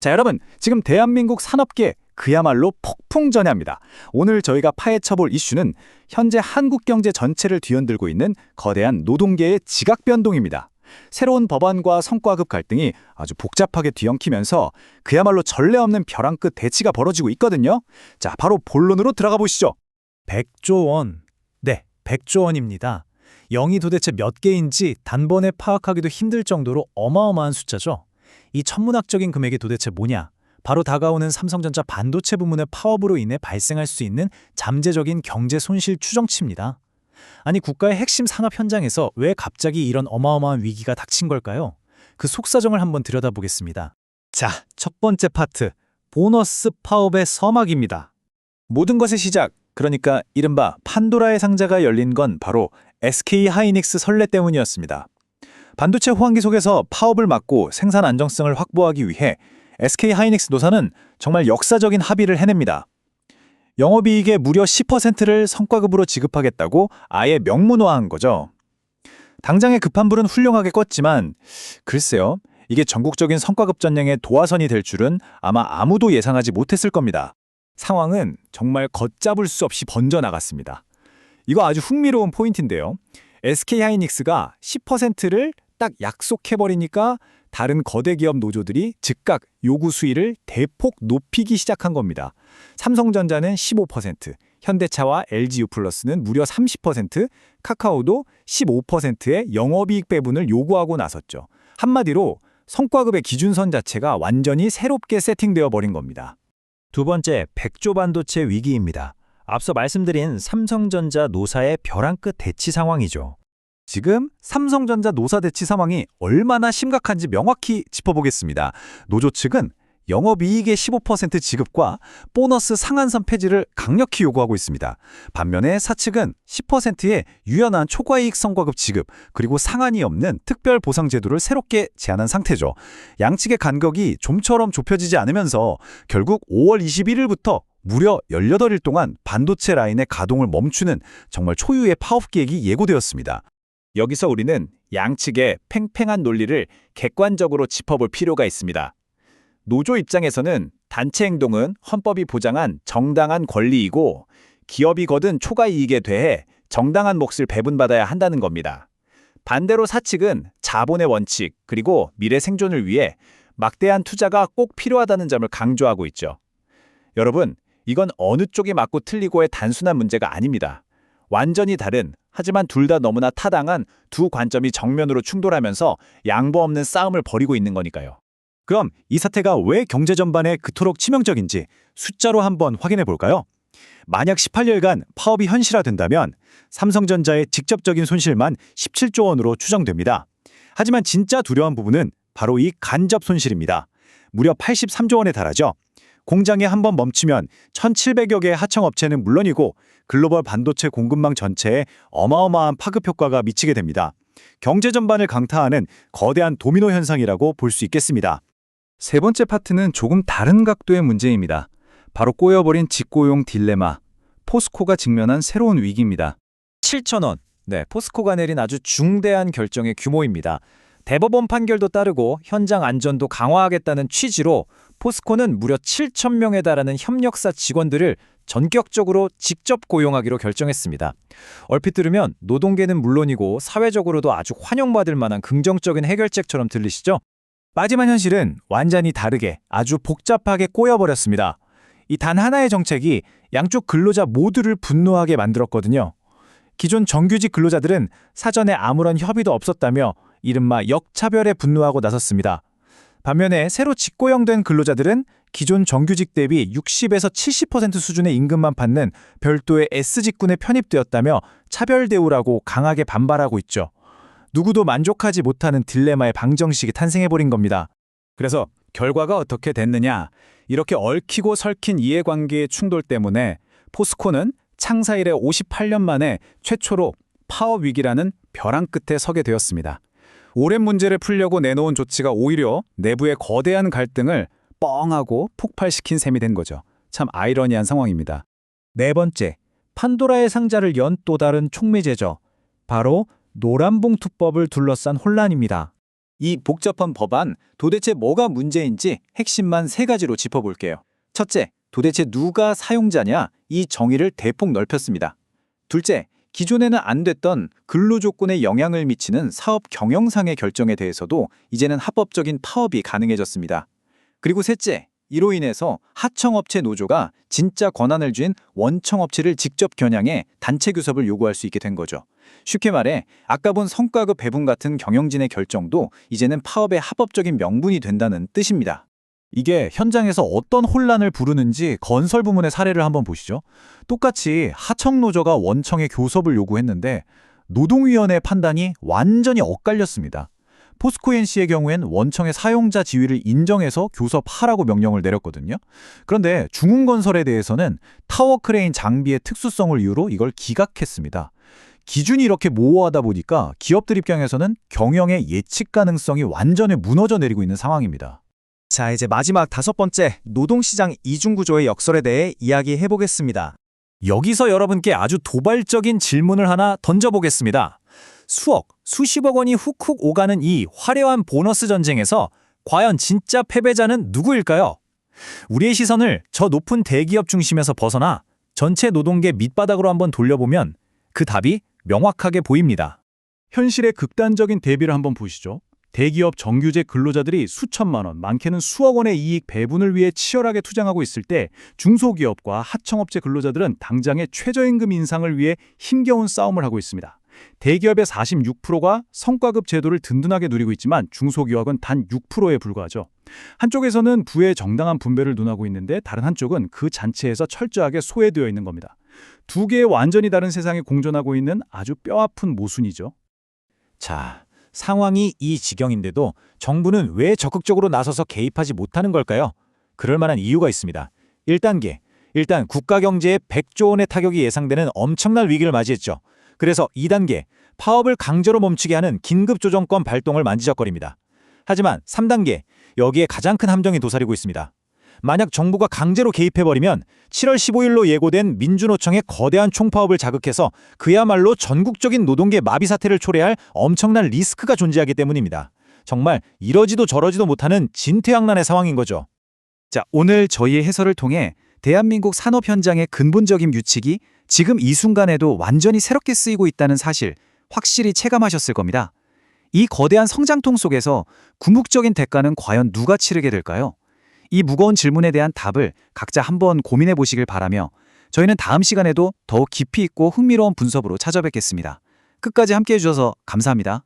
자, 여러분, 지금 대한민국 산업계 그야말로 폭풍전야입니다. 오늘 저희가 파헤쳐볼 이슈는 현재 한국 경제 전체를 뒤흔들고 있는 거대한 노동계의 지각 변동입니다. 새로운 법안과 성과급 갈등이 아주 복잡하게 뒤엉키면서 그야말로 전례 없는 벼랑 끝 대치가 벌어지고 있거든요. 자, 바로 본론으로 들어가 보시죠. 100조 원. 네, 100조 원입니다. 0이 도대체 몇 개인지 단번에 파악하기도 힘들 정도로 어마어마한 숫자죠. 이 천문학적인 금액이 도대체 뭐냐? 바로 다가오는 삼성전자 반도체 부문의 파업으로 인해 발생할 수 있는 잠재적인 경제 손실 추정치입니다. 아니, 국가의 핵심 산업 현장에서 왜 갑자기 이런 어마어마한 위기가 닥친 걸까요? 그 속사정을 한번 들여다보겠습니다. 자, 첫 번째 파트, 보너스 파업의 서막입니다. 모든 것의 시작, 그러니까 이른바 판도라의 상자가 열린 건 바로 SK하이닉스 선례 때문이었습니다. 반도체 호황기 속에서 파업을 막고 생산 안정성을 확보하기 위해 SK하이닉스 노사는 정말 역사적인 합의를 해냅니다. 영업이익의 무려 10%를 성과급으로 지급하겠다고 아예 명문화한 거죠. 당장의 급한 불은 훌륭하게 껐지만 글쎄요, 이게 전국적인 성과급 전쟁의 도화선이 될 줄은 아마 아무도 예상하지 못했을 겁니다. 상황은 정말 걷잡을 수 없이 번져나갔습니다. 이거 아주 흥미로운 포인트인데요. SK하이닉스가 10%를 딱 약속해버리니까 다른 거대 기업 노조들이 즉각 요구 수위를 대폭 높이기 시작한 겁니다. 삼성전자는 15%, 현대차와 LG유플러스는 무려 30%, 카카오도 15%의 영업이익 배분을 요구하고 나섰죠. 한마디로 성과급의 기준선 자체가 완전히 새롭게 세팅되어 버린 겁니다. 두 번째, 100조 반도체 위기입니다. 앞서 말씀드린 삼성전자 노사의 벼랑 끝 대치 상황이죠. 지금 삼성전자 노사 대치 상황이 얼마나 심각한지 명확히 짚어보겠습니다. 노조 측은 영업이익의 15% 지급과 보너스 상한선 폐지를 강력히 요구하고 있습니다. 반면에 사측은 10%의 유연한 초과이익 성과급 지급, 그리고 상한이 없는 특별 보상 제도를 새롭게 제안한 상태죠. 양측의 간격이 좀처럼 좁혀지지 않으면서 결국 5월 21일부터 무려 18일 동안 반도체 라인의 가동을 멈추는 정말 초유의 파업 계획이 예고되었습니다. 여기서 우리는 양측의 팽팽한 논리를 객관적으로 짚어볼 필요가 있습니다. 노조 입장에서는 단체 행동은 헌법이 보장한 정당한 권리이고 기업이 거둔 초과이익에 대해 정당한 몫을 배분받아야 한다는 겁니다. 반대로 사측은 자본의 원칙 그리고 미래 생존을 위해 막대한 투자가 꼭 필요하다는 점을 강조하고 있죠. 여러분, 이건 어느 쪽이 맞고 틀리고의 단순한 문제가 아닙니다. 완전히 다른, 하지만 둘 다 너무나 타당한 두 관점이 정면으로 충돌하면서 양보 없는 싸움을 벌이고 있는 거니까요. 그럼 이 사태가 왜 경제 전반에 그토록 치명적인지 숫자로 한번 확인해 볼까요? 만약 18년간 파업이 현실화된다면 삼성전자의 직접적인 손실만 17조 원으로 추정됩니다. 하지만 진짜 두려운 부분은 바로 이 간접 손실입니다. 무려 83조 원에 달하죠. 공장이 한번 멈추면 1,700여 개의 하청업체는 물론이고 글로벌 반도체 공급망 전체에 어마어마한 파급 효과가 미치게 됩니다. 경제 전반을 강타하는 거대한 도미노 현상이라고 볼 수 있겠습니다. 세 번째 파트는 조금 다른 각도의 문제입니다. 바로 꼬여버린 직고용 딜레마, 포스코가 직면한 새로운 위기입니다. 7천 원, 포스코가 내린 아주 중대한 결정의 규모입니다. 대법원 판결도 따르고 현장 안전도 강화하겠다는 취지로 포스코는 무려 7천 명에 달하는 협력사 직원들을 전격적으로 직접 고용하기로 결정했습니다. 얼핏 들으면 노동계는 물론이고 사회적으로도 아주 환영받을 만한 긍정적인 해결책처럼 들리시죠? 하지만 현실은 완전히 다르게 아주 복잡하게 꼬여버렸습니다. 이 단 하나의 정책이 양쪽 근로자 모두를 분노하게 만들었거든요. 기존 정규직 근로자들은 사전에 아무런 협의도 없었다며 이른바 역차별에 분노하고 나섰습니다. 반면에 새로 직고용된 근로자들은 기존 정규직 대비 60에서 70% 수준의 임금만 받는 별도의 S직군에 편입되었다며 차별 대우라고 강하게 반발하고 있죠. 누구도 만족하지 못하는 딜레마의 방정식이 탄생해버린 겁니다. 그래서 결과가 어떻게 됐느냐? 이렇게 얽히고 설킨 이해관계의 충돌 때문에 포스코는 창사 이래 58년 만에 최초로 파업 위기라는 벼랑 끝에 서게 되었습니다. 오랜 문제를 풀려고 내놓은 조치가 오히려 내부의 거대한 갈등을 뻥하고 폭발시킨 셈이 된 거죠. 참 아이러니한 상황입니다. 네 번째, 판도라의 상자를 연 또 다른 촉매제죠. 바로 노란봉투법을 둘러싼 혼란입니다. 이 복잡한 법안, 도대체 뭐가 문제인지 핵심만 3가지로 짚어볼게요. 첫째, 도대체 누가 사용자냐? 이 정의를 대폭 넓혔습니다. 둘째, 기존에는 안 됐던 근로조건에 영향을 미치는 사업 경영상의 결정에 대해서도 이제는 합법적인 파업이 가능해졌습니다. 그리고 셋째, 이로 인해서 하청업체 노조가 진짜 권한을 쥔 원청업체를 직접 겨냥해 단체 교섭을 요구할 수 있게 된 거죠. 쉽게 말해 아까 본 성과급 배분 같은 경영진의 결정도 이제는 파업의 합법적인 명분이 된다는 뜻입니다. 이게 현장에서 어떤 혼란을 부르는지 건설 부문의 사례를 한번 보시죠. 똑같이 하청노조가 원청에 교섭을 요구했는데 노동위원회 판단이 완전히 엇갈렸습니다. 포스코엔씨의 경우엔 원청의 사용자 지위를 인정해서 교섭하라고 명령을 내렸거든요. 그런데 중흥건설에 대해서는 타워 크레인 장비의 특수성을 이유로 이걸 기각했습니다. 기준이 이렇게 모호하다 보니까 기업들 입장에서는 경영의 예측 가능성이 완전히 무너져 내리고 있는 상황입니다. 자, 이제 마지막 5번째, 노동시장 이중구조의 역설에 대해 이야기해 보겠습니다. 여기서 여러분께 아주 도발적인 질문을 하나 던져보겠습니다. 수억, 수십억 원이 훅훅 오가는 이 화려한 보너스 전쟁에서 과연 진짜 패배자는 누구일까요? 우리의 시선을 저 높은 대기업 중심에서 벗어나 전체 노동계 밑바닥으로 한번 돌려보면 그 답이 명확하게 보입니다. 현실의 극단적인 대비를 한번 보시죠. 대기업 정규직 근로자들이 수천만 원, 많게는 수억 원의 이익 배분을 위해 치열하게 투쟁하고 있을 때 중소기업과 하청업체 근로자들은 당장의 최저임금 인상을 위해 힘겨운 싸움을 하고 있습니다. 대기업의 46%가 성과급 제도를 든든하게 누리고 있지만 중소기업은 단 6%에 불과하죠. 한쪽에서는 부의 정당한 분배를 논하고 있는데 다른 한쪽은 그 잔치에서 철저하게 소외되어 있는 겁니다. 두 개의 완전히 다른 세상이 공존하고 있는 아주 뼈아픈 모순이죠. 자, 상황이 이 지경인데도 정부는 왜 적극적으로 나서서 개입하지 못하는 걸까요? 그럴 만한 이유가 있습니다. 1단계, 일단 국가 경제에 100조 원의 타격이 예상되는 엄청난 위기를 맞이했죠. 그래서 2단계, 파업을 강제로 멈추게 하는 긴급조정권 발동을 만지작거립니다. 하지만 3단계, 여기에 가장 큰 함정이 도사리고 있습니다. 만약 정부가 강제로 개입해버리면 7월 15일로 예고된 민주노총의 거대한 총파업을 자극해서 그야말로 전국적인 노동계 마비 사태를 초래할 엄청난 리스크가 존재하기 때문입니다. 정말 이러지도 저러지도 못하는 진퇴양난의 상황인 거죠. 자, 오늘 저희의 해설을 통해 대한민국 산업 현장의 근본적인 규칙이 지금 이 순간에도 완전히 새롭게 쓰이고 있다는 사실 확실히 체감하셨을 겁니다. 이 거대한 성장통 속에서 궁극적인 대가는 과연 누가 치르게 될까요? 이 무거운 질문에 대한 답을 각자 한번 고민해 보시길 바라며 저희는 다음 시간에도 더욱 깊이 있고 흥미로운 분석으로 찾아뵙겠습니다. 끝까지 함께해 주셔서 감사합니다.